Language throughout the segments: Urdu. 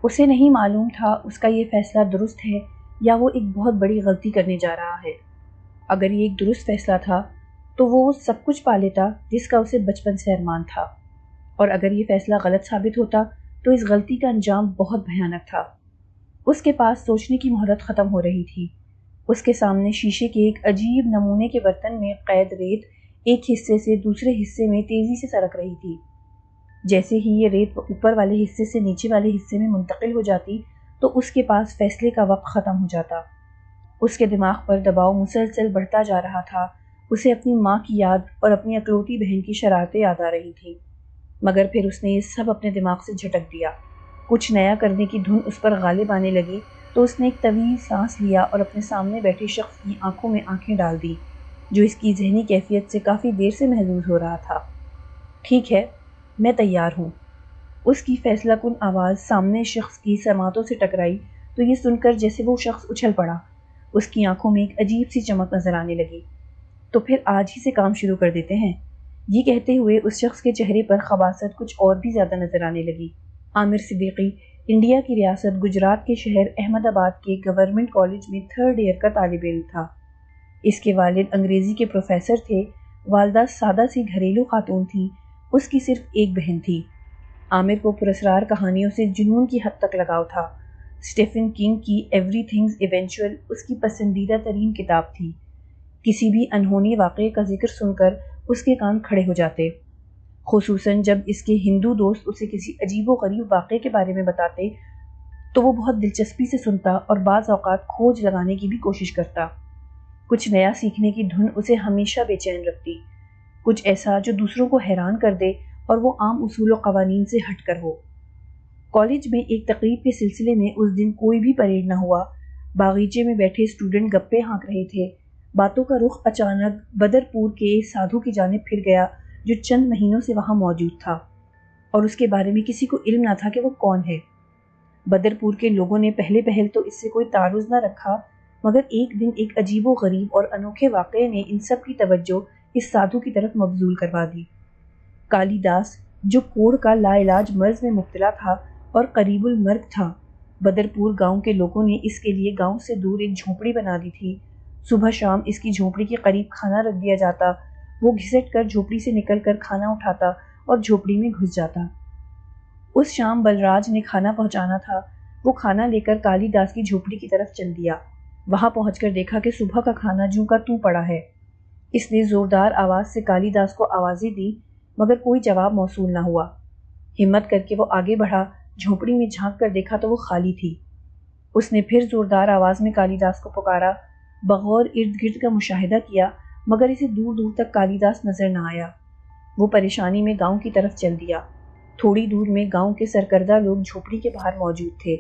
اسے نہیں معلوم تھا اس کا یہ فیصلہ درست ہے یا وہ ایک بہت بڑی غلطی کرنے جا رہا ہے۔ اگر یہ ایک درست فیصلہ تھا تو وہ سب کچھ پا لیتا جس کا اسے بچپن سے ارمان تھا، اور اگر یہ فیصلہ غلط ثابت ہوتا تو اس غلطی کا انجام بہت بھیانک تھا۔ اس کے پاس سوچنے کی مہلت ختم ہو رہی تھی۔ اس کے سامنے شیشے کے ایک عجیب نمونے کے برتن میں قید ریت ایک حصے سے دوسرے حصے میں تیزی سے سرک رہی تھی۔ جیسے ہی یہ ریت اوپر والے حصے سے نیچے والے حصے میں منتقل ہو جاتی تو اس کے پاس فیصلے کا وقت ختم ہو جاتا۔ اس کے دماغ پر دباؤ مسلسل بڑھتا جا رہا تھا۔ اسے اپنی ماں کی یاد اور اپنی اکلوتی بہن کی شرارتیں یاد آ رہی تھیں، مگر پھر اس نے یہ سب اپنے دماغ سے جھٹک دیا۔ کچھ نیا کرنے کی دھن اس پر غالب آنے لگی تو اس نے ایک طویل سانس لیا اور اپنے سامنے بیٹھے شخص کی آنکھوں میں آنکھیں ڈال دی، جو اس کی ذہنی کیفیت سے کافی دیر سے محظوظ ہو رہا تھا۔ ٹھیک ہے، میں تیار ہوں۔ اس کی فیصلہ کن آواز سامنے شخص کی سماعتوں سے ٹکرائی تو یہ سن کر جیسے وہ شخص اچھل پڑا۔ اس کی آنکھوں میں ایک عجیب سی چمک نظر آنے لگی۔ تو پھر آج ہی سے کام شروع کر دیتے ہیں، یہ کہتے ہوئے اس شخص کے چہرے پر خباثت کچھ اور بھی زیادہ نظر آنے لگی۔ عامر صدیقی انڈیا کی ریاست گجرات کے شہر احمد آباد کے گورنمنٹ کالج میں 3rd ایئر کا طالب علم تھا۔ اس کے والد انگریزی کے پروفیسر تھے، والدہ سادہ سی گھریلو خاتون تھیں، اس کی صرف ایک بہن تھی۔ عامر کو پراسرار کہانیوں سے جنون کی حد تک لگاؤ تھا۔ اسٹیفن کنگ کی ایوری تھنگز ایونچوئل اس کی پسندیدہ ترین کتاب تھی۔ کسی بھی انہونی واقعے کا ذکر سن کر اس کے کان کھڑے ہو جاتے، خصوصاً جب اس کے ہندو دوست اسے کسی عجیب و غریب واقعے کے بارے میں بتاتے تو وہ بہت دلچسپی سے سنتا اور بعض اوقات کھوج لگانے کی بھی کوشش کرتا۔ کچھ نیا سیکھنے کی دھن اسے ہمیشہ بے چین رکھتی، کچھ ایسا جو دوسروں کو حیران کر دے اور وہ عام اصول و قوانین سے ہٹ کر ہو۔ کالج میں ایک تقریب کے سلسلے میں اس دن کوئی بھی پریڈ نہ ہوا۔ باغیچے میں بیٹھے اسٹوڈنٹ گپے ہانک رہے تھے۔ باتوں کا رخ اچانک بدرپور کے سادھو کی جانب پھر گیا جو چند مہینوں سے وہاں موجود تھا، اور اس کے بارے میں کسی کو علم نہ تھا کہ وہ کون ہے۔ بدرپور کے لوگوں نے پہلے پہل تو اس سے کوئی تعارض نہ رکھا، مگر ایک دن ایک عجیب و غریب اور انوکھے واقعے نے ان سب کی توجہ اس سادھو کی طرف مبذول کروا دی۔ کالی داس جو کوڑھ کا لا علاج مرض میں مبتلا تھا اور قریب المرگ تھا، بدرپور گاؤں کے لوگوں نے اس کے لیے گاؤں سے دور ایک جھونپڑی بنا دی تھی۔ صبح شام اس کی جھونپڑی کے قریب کھانا رکھ دیا جاتا، وہ گھسٹ کر جھونپڑی سے نکل کر کھانا اٹھاتا اور جھونپڑی میں گھس جاتا۔ اس شام بلراج نے کھانا پہنچانا تھا، وہ کھانا لے کر کالی داس کی جھونپڑی کی طرف چل دیا۔ وہاں پہنچ کر دیکھا کہ صبح کا کھانا جوں کا توں پڑا ہے۔ اس نے زوردار آواز سے کالی داس کو آوازیں دی، مگر کوئی جواب موصول نہ ہوا۔ ہمت کر کے وہ آگے بڑھا، جھونپڑی میں جھانک کر دیکھا تو وہ خالی تھی۔ اس نے پھر زوردار آواز میں کالی داس کو پکارا، بغور ارد گرد کا مشاہدہ کیا، مگر اسے دور دور تک کالی داس نظر نہ آیا۔ وہ پریشانی میں گاؤں کی طرف چل دیا۔ تھوڑی دور میں گاؤں کے سرکردہ لوگ جھونپڑی کے باہر موجود تھے۔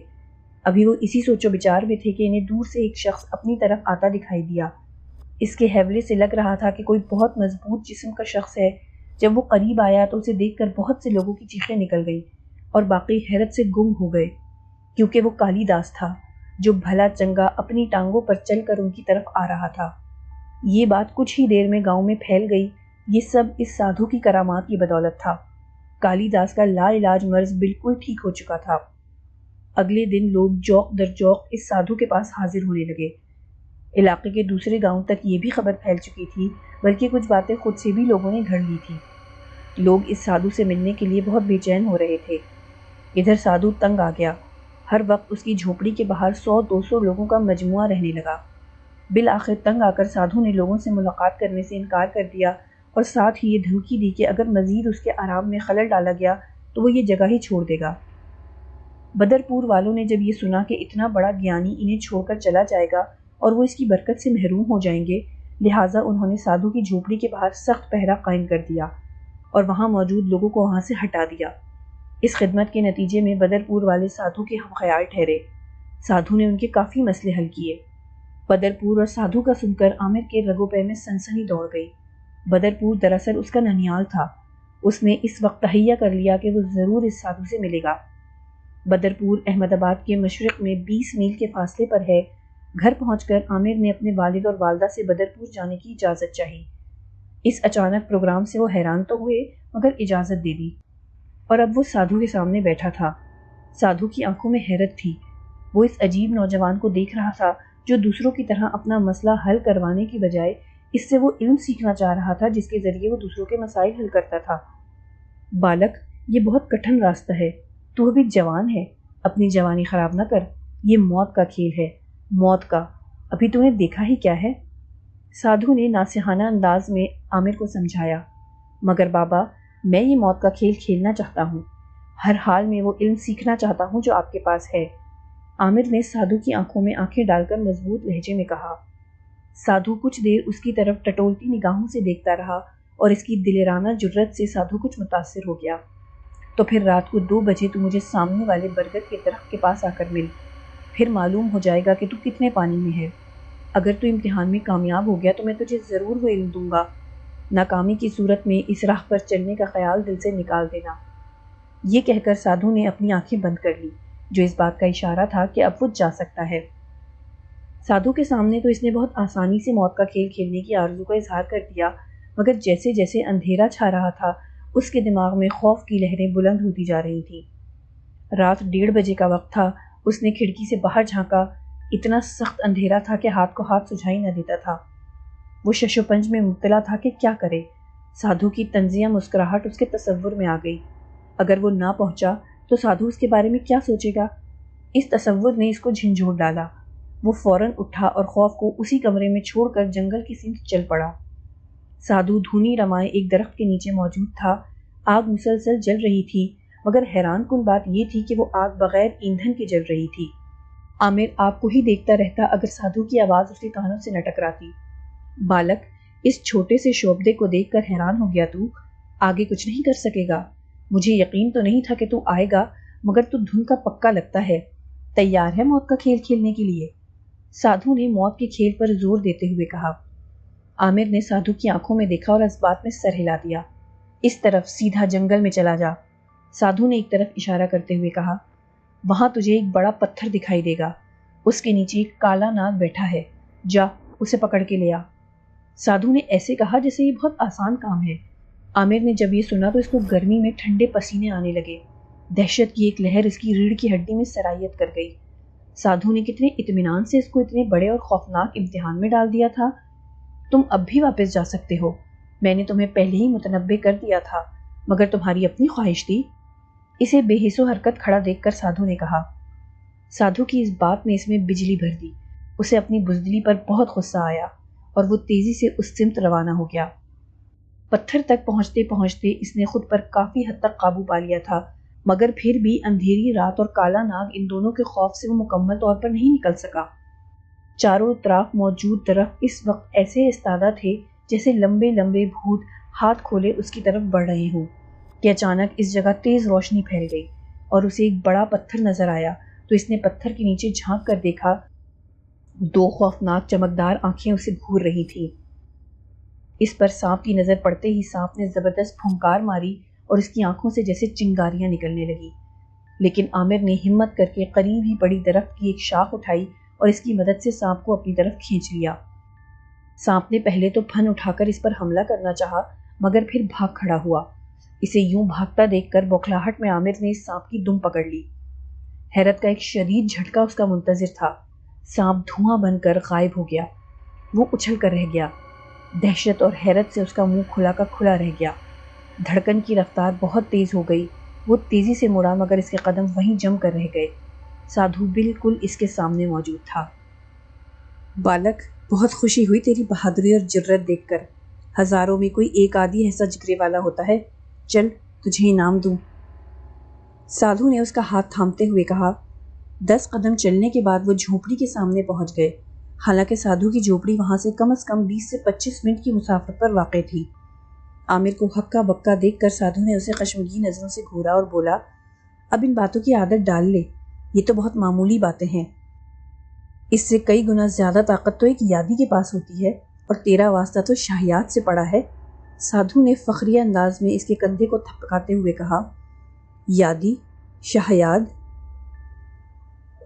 ابھی وہ اسی سوچ و بچار میں تھے کہ انہیں دور سے ایک شخص اپنی طرف آتا دکھائی دیا۔ اس کے حیولے سے لگ رہا تھا کہ کوئی بہت مضبوط جسم کا شخص ہے۔ جب وہ قریب آیا تو اسے دیکھ کر بہت سے لوگوں کی چیخیں نکل گئیں اور باقی حیرت سے گم ہو گئے، کیونکہ وہ کالی داس تھا جو بھلا چنگا اپنی ٹانگوں پر چل کر ان کی طرف آ رہا تھا۔ یہ بات کچھ ہی دیر میں گاؤں میں پھیل گئی۔ یہ سب اس سادھو کی کرامات کی بدولت تھا۔ کالی داس کا لا علاج مرض بالکل ٹھیک ہو چکا تھا۔ اگلے دن لوگ جوق در جوق اس سادھو کے پاس حاضر ہونے لگے۔ علاقے کے دوسرے گاؤں تک یہ بھی خبر پھیل چکی تھی، بلکہ کچھ باتیں خود سے بھی لوگوں نے گھڑ لی تھی۔ لوگ اس سادھو سے ملنے کے لیے بہت بے چین ہو رہے تھے۔ ادھر سادھو تنگ آ گیا۔ ہر وقت اس کی جھونپڑی کے باہر 100-200 لوگوں کا مجموعہ رہنے لگا۔ بالآخر تنگ آ کر سادھو نے لوگوں سے ملاقات کرنے سے انکار کر دیا اور ساتھ ہی یہ دھمکی دی کہ اگر مزید اس کے آرام میں خلل ڈالا گیا تو وہ یہ جگہ ہی چھوڑ دے گا۔ بدرپور والوں نے جب یہ سنا کہ اتنا بڑا گیانی انہیں چھوڑ کر چلا جائے گا اور وہ اس کی برکت سے محروم ہو جائیں گے، لہٰذا انہوں نے سادھو کی جھونپڑی کے باہر سخت پہرا قائم کر دیا اور وہاں موجود لوگوں کو وہاں سے ہٹا دیا۔ اس خدمت کے نتیجے میں بدرپور والے سادھو کے ہم خیال ٹھہرے۔ سادھو نے ان کے کافی مسئلے حل کیے۔ بدرپور اور سادھو کا سن کر عامر کے رگوں پہ میں سنسنی دوڑ گئی۔ بدرپور دراصل اس کا ننیال تھا۔ اس نے اس وقت تہیہ کر لیا کہ وہ ضرور اس سادھو سے ملے گا۔ بدرپور احمد آباد کے مشرق میں 20 میل کے فاصلے پر ہے۔ گھر پہنچ کر عامر نے اپنے والد اور والدہ سے بدرپور جانے کی اجازت چاہی۔ اس اچانک پروگرام سے وہ حیران تو ہوئے، مگر اجازت دے دی، اور اب وہ سادھو کے سامنے بیٹھا تھا۔ سادھو کی آنکھوں میں حیرت تھی۔ وہ اس عجیب نوجوان کو دیکھ رہا تھا جو دوسروں کی طرح اپنا مسئلہ حل کروانے کی بجائے اس سے وہ علم سیکھنا چاہ رہا تھا جس کے ذریعے وہ دوسروں کے مسائل حل کرتا تھا۔ بالک، یہ بہت کٹھن راستہ ہے، تو ابھی جوان ہے، اپنی جوانی خراب نہ کر، یہ موت کا کھیل ہے، موت کا، ابھی تو نے دیکھا ہی کیا ہے؟ سادھو نے ناصحانہ انداز میں عامر کو سمجھایا۔ مگر بابا، میں یہ موت کا کھیل کھیلنا چاہتا ہوں، ہر حال میں وہ علم سیکھنا چاہتا ہوں جو آپ کے پاس ہے، عامر نے سادھو کی آنکھوں میں آنکھیں ڈال کر مضبوط لہجے میں کہا۔ سادھو کچھ دیر اس کی طرف ٹٹولتی نگاہوں سے دیکھتا رہا اور اس کی دلیرانہ جرت سے سادھو کچھ متاثر ہو گیا۔ تو پھر رات کو 2 بجے تو مجھے سامنے والے برگد کے درخت کے پاس آ کر مل، پھر معلوم ہو جائے گا کہ تو کتنے پانی میں ہے۔ اگر تو امتحان میں کامیاب ہو گیا تو میں تجھے ضرور وہ علم دوں گا، ناکامی کی صورت میں اس راہ پر چلنے کا خیال دل سے نکال دینا۔ یہ کہہ کر سادھو نے اپنی آنکھیں بند کر لی، جو اس بات کا اشارہ تھا کہ اب وہ جا سکتا ہے۔ سادھو کے سامنے تو اس نے بہت آسانی سے موت کا کھیل کھیلنے کی آرزو کا اظہار کر دیا، مگر جیسے جیسے اندھیرا چھا رہا تھا اس کے دماغ میں خوف کی لہریں بلند ہوتی جا رہی تھیں۔ رات 1:30 بجے کا وقت تھا۔ اس نے کھڑکی سے باہر جھانکا، اتنا سخت اندھیرا تھا کہ ہاتھ کو ہاتھ سجھائی نہ دیتا تھا۔ وہ شش و پنج میں مبتلا تھا کہ کیا کرے۔ سادھو کی طنزیہ مسکراہٹ اس کے تصور میں آ گئی۔ اگر وہ نہ پہنچا تو سادھو اس کے بارے میں کیا سوچے گا؟ اس تصور نے اس کو جھنجھوڑ ڈالا۔ وہ فوراً اٹھا اور خوف کو اسی کمرے میں چھوڑ کر جنگل کی سمت چل پڑا۔ سادھو دھونی رمائے ایک درخت کے نیچے موجود تھا۔ آگ مسلسل جل رہی تھی، مگر حیران کن بات یہ تھی کہ وہ آگ بغیر ایندھن کے جل رہی تھی۔ عامر آگ کو ہی دیکھتا رہتا اگر سادھو کی آواز اس کے کانوں سے نہ ٹکراتی۔ بالک، اس چھوٹے سے شعبدے کو دیکھ کر حیران ہو گیا تو آگے کچھ نہیں کر سکے گا؟ مجھے یقین تو نہیں تھا کہ تو آئے گا، مگر تو دھن کا پکا لگتا ہے۔ تیار ہے موت کا کھیل کھیلنے کے لیے؟ سادھو نے موت کے کھیل پر زور دیتے ہوئے کہا۔ عامر نے سادھو کی آنکھوں میں دیکھا اور اس بات میں سر ہلا دیا۔ اس طرف سیدھا جنگل میں چلا جا، سادھو نے ایک طرف اشارہ کرتے ہوئے کہا۔ وہاں تجھے ایک بڑا پتھر دکھائی دے گا، اس کے نیچے ایک کالا ناگ بیٹھا ہے، جا اسے پکڑ کے لے آ۔ سادھو نے ایسے کہا جیسے یہ بہت آسان کام ہے۔ عامر نے جب یہ سنا تو اس کو گرمی میں ٹھنڈے پسینے آنے لگے۔ دہشت کی ایک لہر اس کی ریڑھ کی ہڈی میں سرایت کر گئی۔ سادھو نے کتنے اطمینان سے اس کو اتنے بڑے اور خوفناک امتحان میں ڈال دیا تھا۔ تم اب بھی واپس جا سکتے ہو، میں نے تمہیں پہلے ہی متنبع کر دیا تھا، مگر تمہاری اپنی خواہش تھی۔ اسے بے حس و حرکت کھڑا دیکھ کر سادھو نے کہا۔ سادھو کی اس بات نے اس میں بجلی بھر دی۔ اسے اپنی بزدلی پر بہت غصہ آیا اور وہ تیزی سے اس سمت روانہ ہو گیا۔ پتھر تک پہنچتے پہنچتے اس نے خود پر کافی حد تک قابو پا لیا تھا، مگر پھر بھی اندھیری رات اور کالا ناگ ان دونوں کے خوف سے وہ مکمل طور پر نہیں نکل سکا۔ چاروں طرف موجود درخت اس وقت ایسے استادہ تھے جیسے لمبے لمبے بھوت ہاتھ کھولے اس کی طرف بڑھ رہے ہوں، کہ اچانک اس جگہ تیز روشنی پھیل گئی اور اسے ایک بڑا پتھر نظر آیا تو اس نے پتھر کے نیچے جھانک کر دیکھا۔ 2 خوفناک چمکدار آنکھیں اسے گھور رہی تھیں۔ اس پر سانپ کی نظر پڑتے ہی سانپ نے زبردست پھنکار ماری اور اس کی آنکھوں سے جیسے چنگاریاں نکلنے لگی۔ لیکن عامر نے ہمت کر کے قریب ہی پڑی درخت کی ایک شاخ اٹھائی اور اس کی مدد سے سانپ کو اپنی طرف کھینچ لیا۔ سانپ نے پہلے تو پھن اٹھا کر اس پر حملہ کرنا چاہا، مگر پھر بھاگ کھڑا ہوا۔ اسے یوں بھاگتا دیکھ کر بوکھلاہٹ میں عامر نے اس سانپ کی دم پکڑ لی۔ حیرت کا ایک شدید جھٹکا اس کا منتظر تھا۔ سانپ دھواں بن کر غائب ہو گیا۔ وہ اچھل کر رہ گیا۔ دہشت اور حیرت سے اس کا منہ کھلا کا کھلا رہ گیا۔ دھڑکن کی رفتار بہت تیز ہو گئی۔ وہ تیزی سے مڑا مگر اس کے قدم وہیں جم کر رہ گئے۔ سادھو بالکل اس کے سامنے موجود تھا۔ بالک، بہت خوشی ہوئی تیری بہادری اور جرت دیکھ کر۔ ہزاروں میں کوئی ایک آدھی ایسا جگرے والا ہوتا ہے، چل تجھے انعام دوں۔ سادھو نے اس کا ہاتھ تھامتے ہوئے کہا۔ 10 قدم چلنے کے بعد وہ جھونپڑی کے سامنے پہنچ گئے۔ حالانکہ سادھو کی جھونپڑی وہاں سے کم از کم 20 سے 25 منٹ کی مسافت پر واقع تھی۔ عامر کو ہکا بکا دیکھ کر سادھو نے اسے خشمگین نظروں سے گھورا اور بولا، اب ان باتوں کی عادت ڈال لے، یہ تو بہت معمولی باتیں ہیں۔ اس سے کئی گنا زیادہ طاقت تو ایک یادی کے پاس ہوتی ہے، اور تیرا واسطہ تو شاہیات سے پڑا ہے۔ سادھو نے فخریہ انداز میں اس کے کندھے کو تھپکاتے ہوئے کہا۔ یادی؟ شاہیاد؟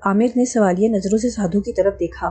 عامر نے سوالیہ نظروں سے سادھو کی طرف دیکھا۔